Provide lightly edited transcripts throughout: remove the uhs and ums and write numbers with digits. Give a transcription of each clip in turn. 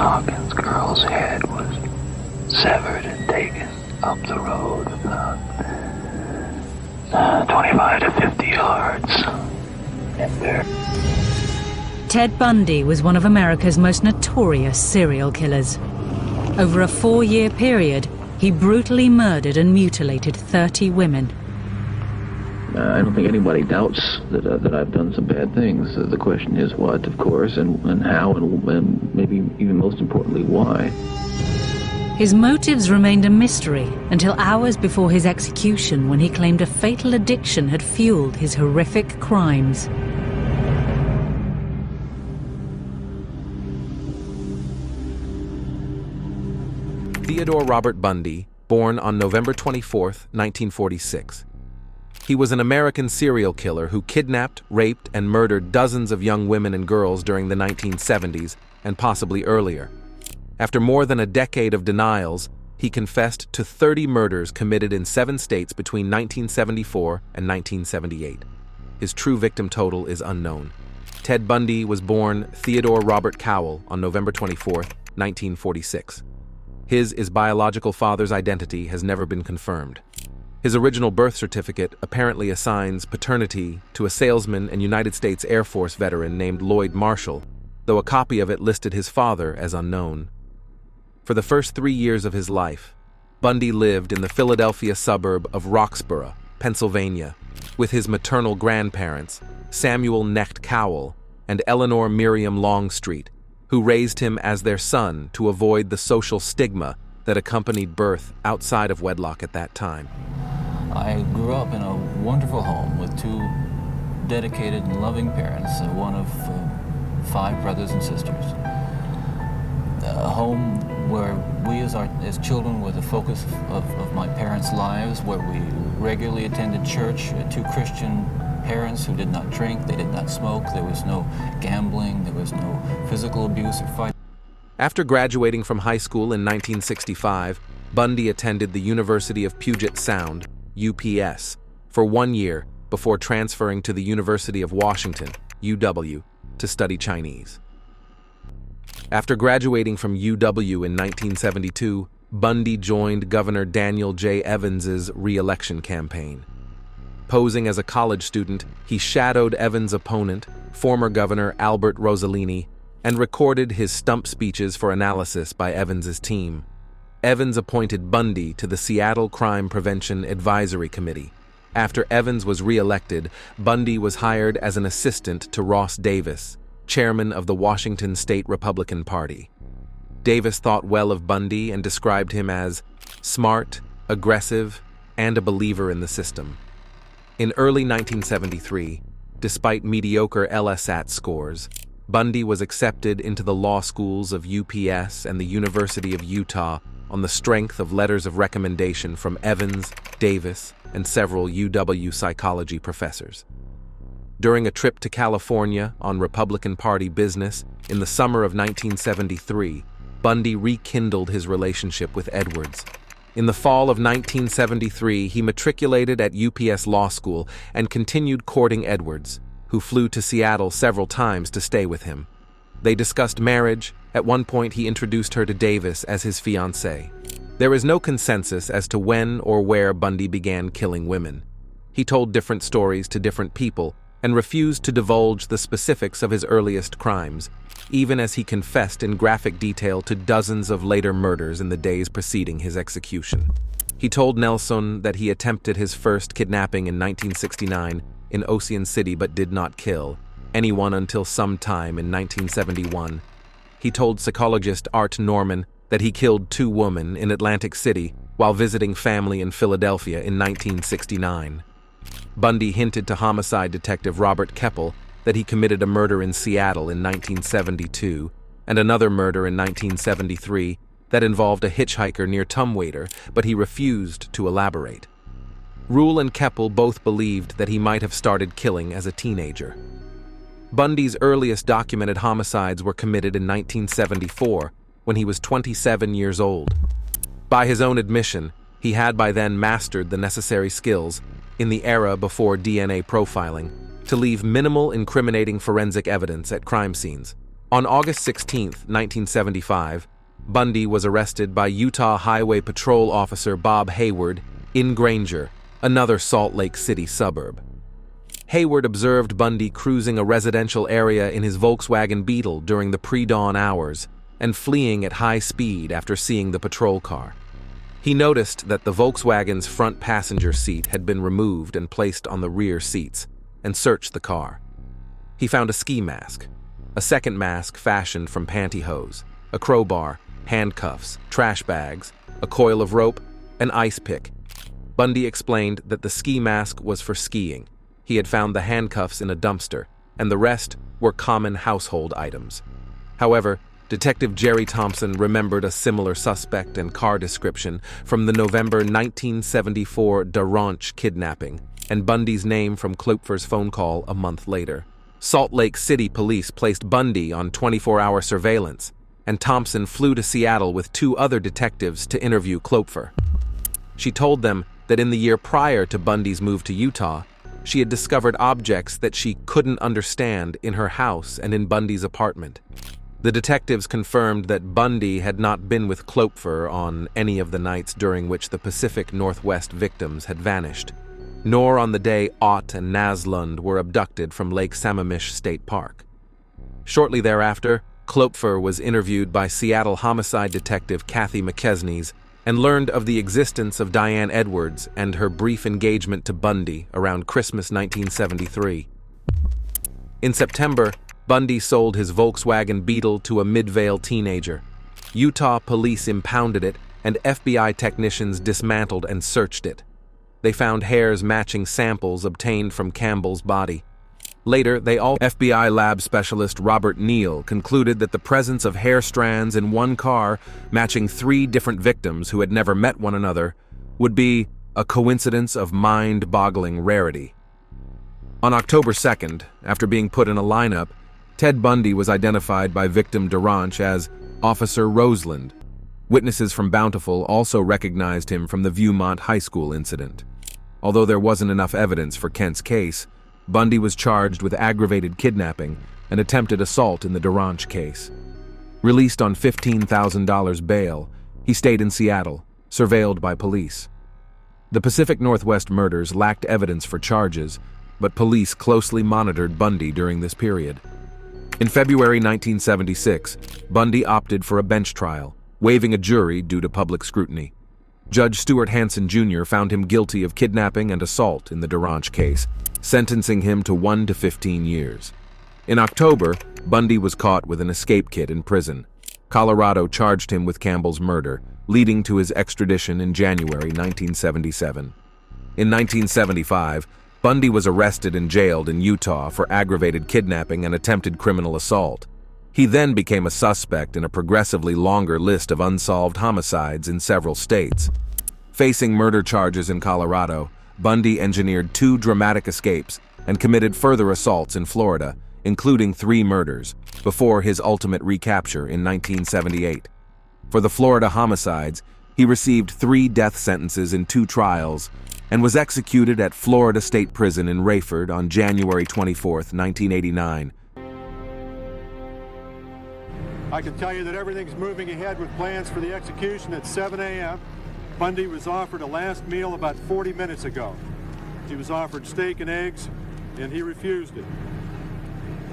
Hawkins girl's head was severed and taken up the road about 25 to 50 yards. And there. Ted Bundy was one of America's most notorious serial killers. Over a 4-year period, he brutally murdered and mutilated 30 women. I don't think anybody doubts that I've done some bad things. The question is what, of course, and how, and maybe even most importantly, why. His motives remained a mystery until hours before his execution, when he claimed a fatal addiction had fueled his horrific crimes. Theodore Robert Bundy, born on November 24, 1946. He was an American serial killer who kidnapped, raped, and murdered dozens of young women and girls during the 1970s and possibly earlier. After more than a decade of denials, he confessed to 30 murders committed in 7 states between 1974 and 1978. His true victim total is unknown. Ted Bundy was born Theodore Robert Cowell on November 24, 1946. His biological father's identity has never been confirmed. His original birth certificate apparently assigns paternity to a salesman and United States Air Force veteran named Lloyd Marshall, though a copy of it listed his father as unknown. For the first 3 years of his life, Bundy lived in the Philadelphia suburb of Roxborough, Pennsylvania, with his maternal grandparents, Samuel Knecht Cowell and Eleanor Miriam Longstreet, who raised him as their son to avoid the social stigma that accompanied birth outside of wedlock at that time. I grew up in a wonderful home with 2 dedicated and loving parents, one of 5 brothers and sisters. A home where we as children were the focus of my parents' lives, where we regularly attended church, 2 Christian parents who did not drink, they did not smoke, there was no gambling, there was no physical abuse or fight. After graduating from high school in 1965, Bundy attended the University of Puget Sound, UPS, for 1 year before transferring to the University of Washington, UW, to study Chinese. After graduating from UW in 1972, Bundy joined Governor Daniel J. Evans's re-election campaign. Posing as a college student, he shadowed Evans' opponent, former Governor Albert Rossellini, and recorded his stump speeches for analysis by Evans's team. Evans appointed Bundy to the Seattle Crime Prevention Advisory Committee. After Evans was re-elected, Bundy was hired as an assistant to Ross Davis, chairman of the Washington State Republican Party. Davis thought well of Bundy and described him as smart, aggressive, and a believer in the system. In early 1973, despite mediocre LSAT scores, Bundy was accepted into the law schools of UPS and the University of Utah on the strength of letters of recommendation from Evans, Davis, and several UW psychology professors. During a trip to California on Republican Party business in the summer of 1973, Bundy rekindled his relationship with Edwards. In the fall of 1973, he matriculated at UPS Law School and continued courting Edwards, who flew to Seattle several times to stay with him. They discussed marriage. At one point, he introduced her to Davis as his fiancée. There is no consensus as to when or where Bundy began killing women. He told different stories to different people and refused to divulge the specifics of his earliest crimes, even as he confessed in graphic detail to dozens of later murders in the days preceding his execution. He told Nelson that he attempted his first kidnapping in 1969 in Ocean City but did not kill anyone until sometime in 1971. He told psychologist Art Norman that he killed 2 women in Atlantic City while visiting family in Philadelphia in 1969. Bundy hinted to homicide detective Robert Keppel that he committed a murder in Seattle in 1972 and another murder in 1973 that involved a hitchhiker near Tumwater, but he refused to elaborate. Rule and Keppel both believed that he might have started killing as a teenager. Bundy's earliest documented homicides were committed in 1974 when he was 27 years old. By his own admission, he had by then mastered the necessary skills, in the era before DNA profiling, to leave minimal incriminating forensic evidence at crime scenes, On August 16, 1975, Bundy was arrested by Utah Highway Patrol Officer Bob Hayward in Granger, another Salt Lake City suburb. Hayward observed Bundy cruising a residential area in his Volkswagen Beetle during the pre-dawn hours and fleeing at high speed after seeing the patrol car. He noticed that the Volkswagen's front passenger seat had been removed and placed on the rear seats, and searched the car. He found a ski mask, a second mask fashioned from pantyhose, a crowbar, handcuffs, trash bags, a coil of rope, an ice pick. Bundy explained that the ski mask was for skiing. He had found the handcuffs in a dumpster, and the rest were common household items. However, Detective Jerry Thompson remembered a similar suspect and car description from the November 1974 DeRanch kidnapping, and Bundy's name from Klopfer's phone call a month later. Salt Lake City police placed Bundy on 24-hour surveillance, and Thompson flew to Seattle with 2 other detectives to interview Klopfer. She told them that in the year prior to Bundy's move to Utah, she had discovered objects that she couldn't understand in her house and in Bundy's apartment. The detectives confirmed that Bundy had not been with Klopfer on any of the nights during which the Pacific Northwest victims had vanished, nor on the day Ott and Naslund were abducted from Lake Sammamish State Park. Shortly thereafter, Klopfer was interviewed by Seattle homicide detective Kathy McKesney's and learned of the existence of Diane Edwards and her brief engagement to Bundy around Christmas 1973. In September, Bundy sold his Volkswagen Beetle to a Midvale teenager. Utah police impounded it, and FBI technicians dismantled and searched it. They found hairs matching samples obtained from Campbell's body. Later, FBI lab specialist Robert Neal concluded that the presence of hair strands in one car matching 3 different victims who had never met one another would be a coincidence of mind-boggling rarity. On October 2nd, after being put in a lineup, Ted Bundy was identified by victim DeRanch as Officer Roseland. Witnesses from Bountiful also recognized him from the Viewmont High School incident. Although there wasn't enough evidence for Kent's case, Bundy was charged with aggravated kidnapping and attempted assault in the DeRanch case. Released on $15,000 bail, he stayed in Seattle, surveilled by police. The Pacific Northwest murders lacked evidence for charges, but police closely monitored Bundy during this period. In February 1976, Bundy opted for a bench trial, waiving a jury due to public scrutiny. Judge Stuart Hansen Jr. found him guilty of kidnapping and assault in the DeRanch case, sentencing him to 1 to 15 years. In October, Bundy was caught with an escape kit in prison. Colorado charged him with Campbell's murder, leading to his extradition in January 1977. In 1975, Bundy was arrested and jailed in Utah for aggravated kidnapping and attempted criminal assault. He then became a suspect in a progressively longer list of unsolved homicides in several states. Facing murder charges in Colorado, Bundy engineered 2 dramatic escapes and committed further assaults in Florida, including 3 murders, before his ultimate recapture in 1978. For the Florida homicides, he received 3 death sentences in 2 trials and was executed at Florida State Prison in Rayford on January 24, 1989. I can tell you that everything's moving ahead with plans for the execution at 7 a.m. Bundy was offered a last meal about 40 minutes ago. He was offered steak and eggs, and he refused it.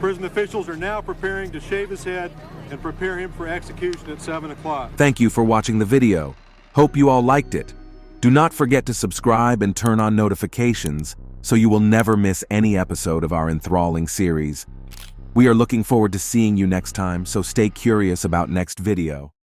Prison officials are now preparing to shave his head and prepare him for execution at 7 o'clock. Thank you for watching the video. Hope you all liked it. Do not forget to subscribe and turn on notifications so you will never miss any episode of our enthralling series. We are looking forward to seeing you next time, so stay curious about next video.